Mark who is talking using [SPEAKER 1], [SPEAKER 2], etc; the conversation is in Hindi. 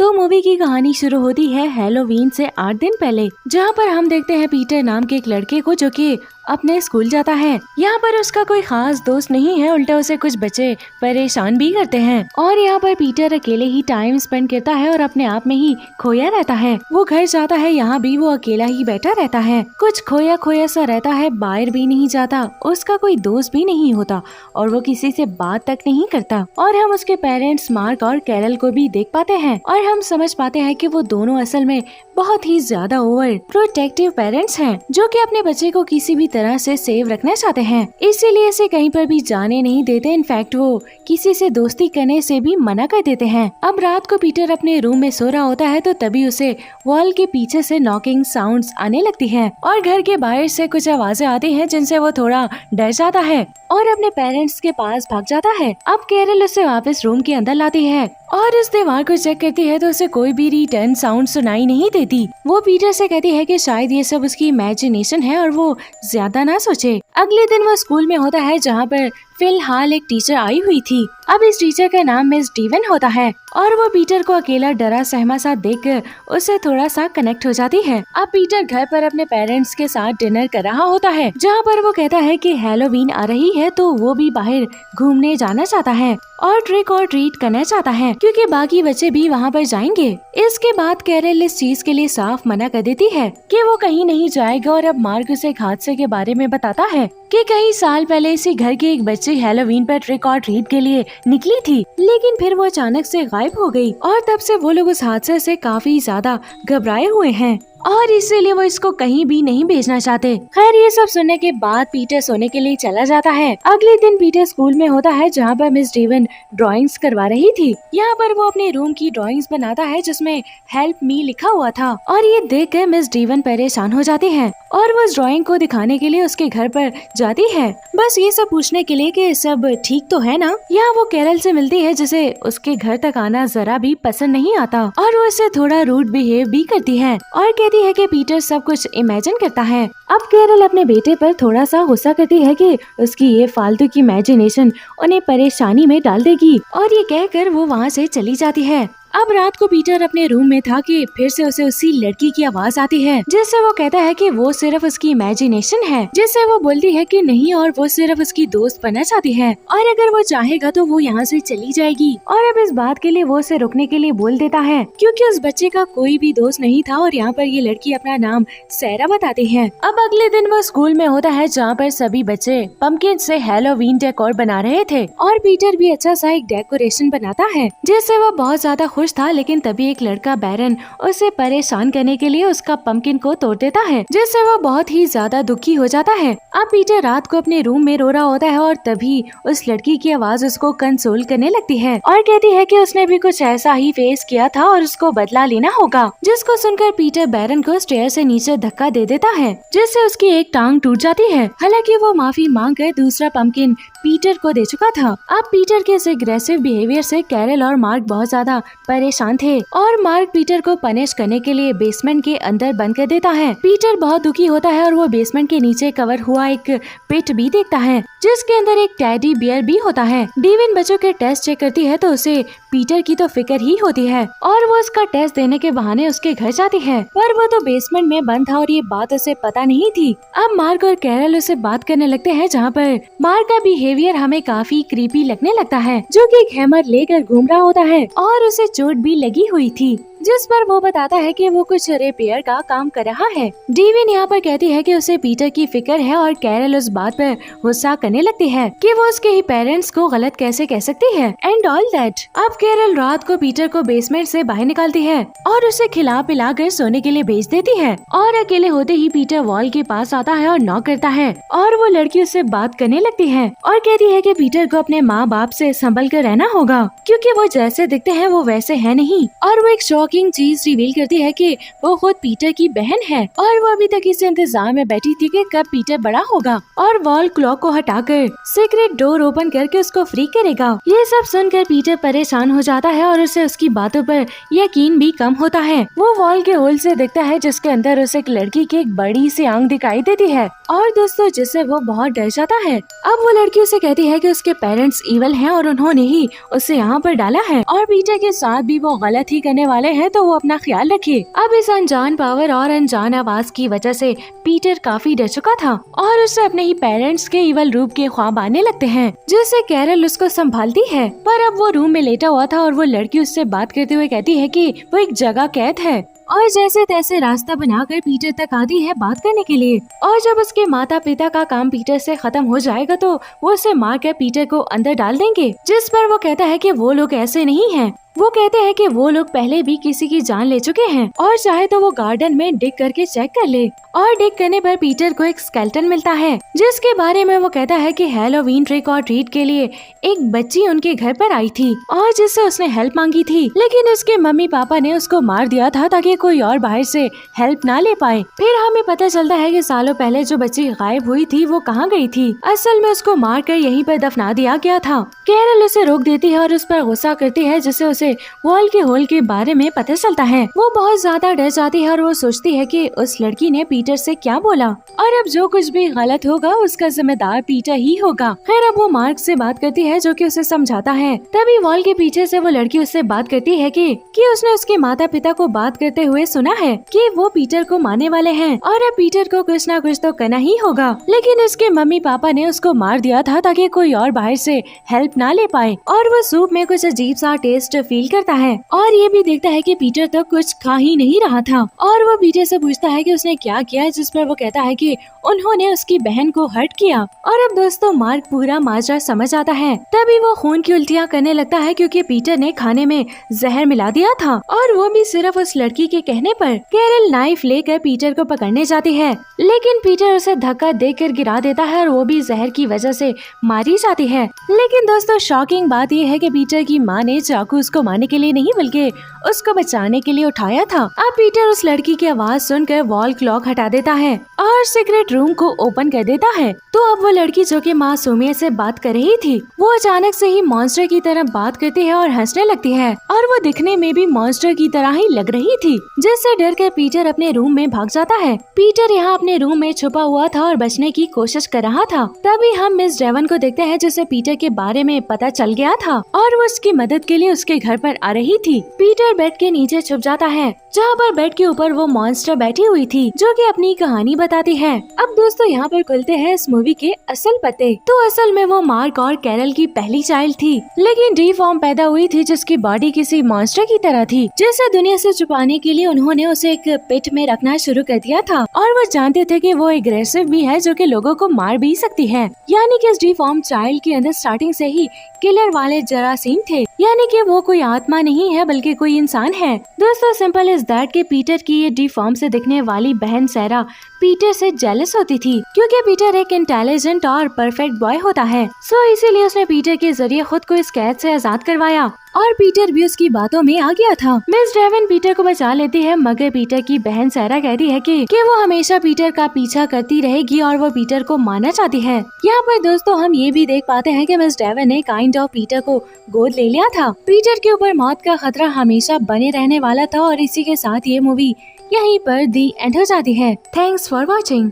[SPEAKER 1] तो मूवी की कहानी शुरू होती है हैलोवीन से 8 दिन पहले, जहाँ पर हम देखते हैं पीटर नाम के एक लड़के को जो कि अपने स्कूल जाता है। यहाँ पर उसका कोई खास दोस्त नहीं है, उल्टा उसे कुछ बच्चे परेशान भी करते हैं। और यहाँ पर पीटर अकेले ही टाइम स्पेंड करता है और अपने आप में ही खोया रहता है। वो घर जाता है, यहाँ भी वो अकेला ही बैठा रहता है, कुछ खोया खोया सा रहता है, बाहर भी नहीं जाता, उसका कोई दोस्त भी नहीं होता और वो किसी से बात तक नहीं करता। और हम उसके पेरेंट्स मार्क और कैरल को भी देख पाते हैं और हम समझ पाते हैं कि वो दोनों असल में बहुत ही ज्यादा ओवर प्रोटेक्टिव पेरेंट्स हैं, जो कि अपने बच्चे को किसी भी तरह से सेव रखना चाहते हैं, इसीलिए इसे कहीं पर भी जाने नहीं देते। इनफैक्ट वो किसी से दोस्ती करने से भी मना कर देते हैं। अब रात को पीटर अपने रूम में सो रहा होता है तो तभी उसे वॉल के पीछे से नॉकिंग साउंड्स आने लगती है और घर के बाहर से कुछ आवाजें आती हैं जिनसे वो थोड़ा डर जाता है और अपने पेरेंट्स के पास भाग जाता है। अब कैरल उसे वापस रूम के अंदर लाती है और इस दीवार को चेक करती है तो उसे कोई भी रिटर्न साउंड सुनाई नहीं देती। वो पीटर से कहती है कि शायद ये सब उसकी इमेजिनेशन है और वो ज्यादा ना सोचे। अगले दिन वो स्कूल में होता है जहाँ पर फिलहाल एक टीचर आई हुई थी। अब इस टीचर का नाम मिस डीवन होता है और वो पीटर को अकेला डरा सहमा सा देखकर उससे थोड़ा सा कनेक्ट हो जाती है। अब पीटर घर पर अपने पेरेंट्स के साथ डिनर कर रहा होता है, जहाँ पर वो कहता है कि हैलोवीन आ रही है तो वो भी बाहर घूमने जाना चाहता है और ट्रिक और ट्रीट करना चाहता है क्योंकि बाकी बच्चे भी वहाँ पर जाएंगे। इसके बाद कैरल इस चीज के लिए साफ मना कर देती है कि वो कहीं नहीं जाएगा और अब मार्क उसे एक हादसे के बारे में बताता है कि कई साल पहले इसी घर के एक बच्ची हैलोवीन पर ट्रिक और ट्रीट के लिए निकली थी, लेकिन फिर वो अचानक से गायब हो गई और तब से वो लोग उस हादसे से काफी ज्यादा घबराए हुए हैं और इसीलिए वो इसको कहीं भी नहीं भेजना चाहते। खैर ये सब सुनने के बाद पीटर सोने के लिए चला जाता है। अगले दिन पीटर स्कूल में होता है जहाँ पर मिस डीवन ड्राइंग्स करवा रही थी। यहाँ पर वो अपने रूम की ड्राइंग्स बनाता है जिसमें हेल्प मी लिखा हुआ था और ये देखकर मिस डीवन परेशान हो जाती है और वो उस ड्राइंग को दिखाने के लिए उसके घर पर जाती है, बस ये सब पूछने के लिए कि सब ठीक तो है ना। यहाँ वो कैरल से मिलती है जिसे उसके घर तक आना जरा भी पसंद नहीं आता और वो उससे थोड़ा रूड बिहेव भी करती है और कहती है कि पीटर सब कुछ इमेजिन करता है। अब कैरल अपने बेटे पर थोड़ा सा गुस्सा करती है कि उसकी ये फालतू की इमेजिनेशन उन्हें परेशानी में डाल देगी और ये कहकर वो वहाँ से चली जाती है। अब रात को पीटर अपने रूम में था कि फिर से उसे उसी लड़की की आवाज आती है जिससे वो कहता है कि वो सिर्फ उसकी इमेजिनेशन है, जिससे वो बोलती है कि नहीं और वो सिर्फ उसकी दोस्त बनना चाहती है और अगर वो चाहेगा तो वो यहाँ से चली जाएगी। और अब इस बात के लिए वो उसे रुकने के लिए बोल देता है क्योंकि उस बच्चे का कोई भी दोस्त नहीं था और यहाँ पर ये लड़की अपना नाम सैरा बताती है। अब अगले दिन वो स्कूल में होता है जहाँ पर सभी बच्चे पम्पकिन से हैलोवीन डेकोर बना रहे थे और पीटर भी अच्छा सा एक डेकोरेशन बनाता है जिससे वो बहुत ज्यादा खुश था। लेकिन तभी एक लड़का बैरन उसे परेशान करने के लिए उसका पम्पकिन को तोड़ देता है जिससे वो बहुत ही ज्यादा दुखी हो जाता है। अब पीटर रात को अपने रूम में रो रहा होता है और तभी उस लड़की की आवाज उसको कंसोल करने लगती है और कहती है कि उसने भी कुछ ऐसा ही फेस किया था और उसको बदला लेना होगा, जिसको सुनकर पीटर बैरन को स्टेयर से नीचे धक्का दे देता है जिससे उसकी एक टांग टूट जाती है। हालांकि वो माफी मांग कर दूसरा पम्पकिन पीटर को दे चुका था। अब पीटर के इस एग्रेसिव बिहेवियर से कैरल और मार्क बहुत ज्यादा परेशान थे और मार्क पीटर को पनिश करने के लिए बेसमेंट के अंदर बंद कर देता है। पीटर बहुत दुखी होता है और वो बेसमेंट के नीचे कवर हुआ एक पिट भी देखता है जिसके अंदर एक टेडी बियर भी होता है। डीविन बच्चों के टेस्ट चेक करती है तो उसे पीटर की तो फिक्र ही होती है और वो उसका टेस्ट देने के बहाने उसके घर जाती है, पर वो तो बेसमेंट में बंद था और ये बात उसे पता नहीं थी। अब मार्क और कैरल उसे बात करने लगते हैं जहाँ पर मार्क का बिहेवियर हमें काफी क्रीपी लगने लगता है, जो कि एक हैमर लेकर घूम रहा होता है और उसे चोट भी लगी हुई थी, जिस पर वो बताता है कि वो कुछ रिपेयर का काम कर रहा है। डीविन यहाँ पर कहती है कि उसे पीटर की फिक्र है और कैरल उस बात पर गुस्सा करने लगती है कि वो उसके ही पेरेंट्स को गलत कैसे कह सकती है एंड ऑल दैट। अब कैरल रात को पीटर को बेसमेंट से बाहर निकालती है और उसे खिला पिला कर सोने के लिए भेज देती है और अकेले होते ही पीटर वॉल के पास आता है और नॉक करता है और वो लड़की उससे बात करने लगती है और कहती है कि पीटर को अपने माँ बाप से संभल कर रहना होगा क्योंकि वो जैसे दिखते हैं वो वैसे है नहीं। और वो एक शॉकिंग चीज रिवील करती है कि वो खुद पीटर की बहन है और वो अभी तक इस इंतजार में बैठी थी कि कब पीटर बड़ा होगा और वॉल क्लॉक को हटाकर सीक्रेट डोर ओपन करके उसको फ्री करेगा। ये सब सुनकर पीटर परेशान हो जाता है और उसे उसकी बातों पर यकीन भी कम होता है। वो वॉल के होल से देखता है जिसके अंदर उसे एक लड़की की एक बड़ी सी आंख दिखाई देती है और दोस्तों जिससे वो बहुत डर जाता है। अब वो लड़की उसे कहती है कि उसके पेरेंट्स इवल हैं और उन्होंने ही उसे यहाँ पर डाला है और पीटर के साथ भी वो गलत ही करने वाले हैं, तो वो अपना ख्याल रखे। अब इस अनजान पावर और अनजान आवाज की वजह से पीटर काफी डर चुका था और उसे अपने ही पेरेंट्स के इवल रूप के ख्वाब आने लगते हैं, जिससे कैरल उसको संभालती है। पर अब वो रूम में लेटा हुआ था और वो लड़की उससे बात करते हुए कहती है कि वो एक जगह कैद है और जैसे तैसे रास्ता बनाकर पीटर तक आती है बात करने के लिए। और जब उसके माता पिता का काम पीटर से खत्म हो जाएगा तो वो उसे मार कर पीटर को अंदर डाल देंगे, जिस पर वो कहता है कि वो लोग ऐसे नहीं हैं। वो कहते हैं कि वो लोग पहले भी किसी की जान ले चुके हैं और चाहे तो वो गार्डन में डिग करके चेक कर ले। और डिग करने पर पीटर को एक स्केलेटन मिलता है, जिसके बारे में वो कहता है कि हैलोवीन ट्रिक और ट्रीट के लिए एक बच्ची उनके घर पर आई थी और जिससे उसने हेल्प मांगी थी, लेकिन उसके मम्मी पापा ने उसको मार दिया था ताकि कोई और बाहर से हेल्प ना ले पाए। फिर हमें पता चलता है कि सालों पहले जो बच्ची गायब हुई थी वो कहाँ गई थी। असल में उसको मार कर यहीं पर दफना दिया गया था। कैरल उसे रोक देती है और उस पर गुस्सा करती है, जिससे उसे वॉल के होल के बारे में पता चलता है। वो बहुत ज्यादा डर जाती है और वो सोचती है कि उस लड़की ने पीटर से क्या बोला और अब जो कुछ भी गलत होगा उसका जिम्मेदार पीटर ही होगा। खैर अब वो मार्क से बात करती है जो कि उसे समझाता है। तभी वॉल के पीछे से वो लड़की उससे बात करती है कि उसने उसके माता पिता को बात करते हुए सुना है कि वो पीटर को मारने वाले हैं और अब पीटर को कुछ ना कुछ तो करना ही होगा, लेकिन उसके मम्मी पापा ने उसको मार दिया था ताकि कोई और बाहर से हेल्प ना ले पाए। और वो सूप में कुछ अजीब सा टेस्ट फील करता है और ये भी देखता है कि पीटर तो कुछ खा ही नहीं रहा था और वो पीटर से पूछता है कि उसने क्या किया, जिस पर वो कहता है कि उन्होंने उसकी बहन को हर्ट किया। और अब दोस्तों मार्क पूरा माजरा समझ आता है। तभी वो खून की उल्टियाँ करने लगता है क्योंकि पीटर ने खाने में जहर मिला दिया था और वो भी सिर्फ उस लड़की के कहने पर। कैरल नाइफ लेकर पीटर को पकड़ने जाती है, लेकिन पीटर उसे धक्का देकर गिरा देता है और वो भी जहर की वजह से मारी जाती है। लेकिन दोस्तों शॉकिंग बात यह है कि पीटर की माँ ने चाकू उसको मारने के लिए नहीं बल्कि उसको बचाने के लिए उठाया था। अब पीटर उस लड़की की आवाज सुनकर वॉल क्लॉक हटा देता है और सीक्रेट रूम को ओपन कर देता है। तो अब वो लड़की जो कि मासूमियत से बात कर रही थी वो अचानक से ही मॉन्स्टर की तरह बात करती है और हंसने लगती है और वो दिखने में भी मॉन्स्टर की तरह ही लग रही थी, जिससे डर कर पीटर अपने रूम में भाग जाता है। पीटर यहाँ अपने रूम में छुपा हुआ था और बचने की कोशिश कर रहा था। तभी हम मिस डेवन को देखते हैं जिसे पीटर के बारे में पता चल गया था और वो उसकी मदद के लिए उसके घर पर आ रही थी। पीटर बेड के नीचे छुप जाता है जहाँ पर बेड के ऊपर वो मॉन्स्टर बैठी हुई थी जो कि अपनी कहानी बताती है। अब दोस्तों यहाँ पर खुलते हैं इस मूवी के असल पते। तो असल में वो मार्क और कैरल की पहली चाइल्ड थी, लेकिन डिफॉर्म पैदा हुई थी जिसकी बॉडी किसी मॉन्स्टर की तरह थी, जिसे दुनिया से छुपाने के लिए उन्होंने उसे एक पिट में रखना शुरू कर दिया था और वो जानते थे कि वो एग्रेसिव भी है जो कि लोगों को मार भी सकती है। यानी कि इस डिफॉर्म चाइल्ड के अंदर स्टार्टिंग से ही किलर वाले जरासीम थे, यानी कि वो कोई आत्मा नहीं है बल्कि कोई इंसान है। दोस्तों सिंपल इज दैट कि पीटर की ये डिफॉर्म से दिखने वाली बहन सैरा पीटर से जेलस होती थी क्योंकि पीटर एक इंटेलिजेंट और परफेक्ट बॉय होता है। सो इसीलिए उसने पीटर के जरिए खुद को इस कैद से आजाद करवाया और पीटर भी उसकी बातों में आ गया था। मिस डेवन पीटर को बचा लेती है, मगर पीटर की बहन सैरा कहती है कि वो हमेशा पीटर का पीछा करती रहेगी और वो पीटर को मारना चाहती है। यहाँ पर दोस्तों हम ये भी देख पाते हैं कि मिस डेवन ने काइंड ऑफ पीटर को गोद ले लिया था। पीटर के ऊपर मौत का खतरा हमेशा बने रहने वाला था और इसी के साथ ये मूवी यहीं पर दी एंड हो जाती है। Thanks for watching.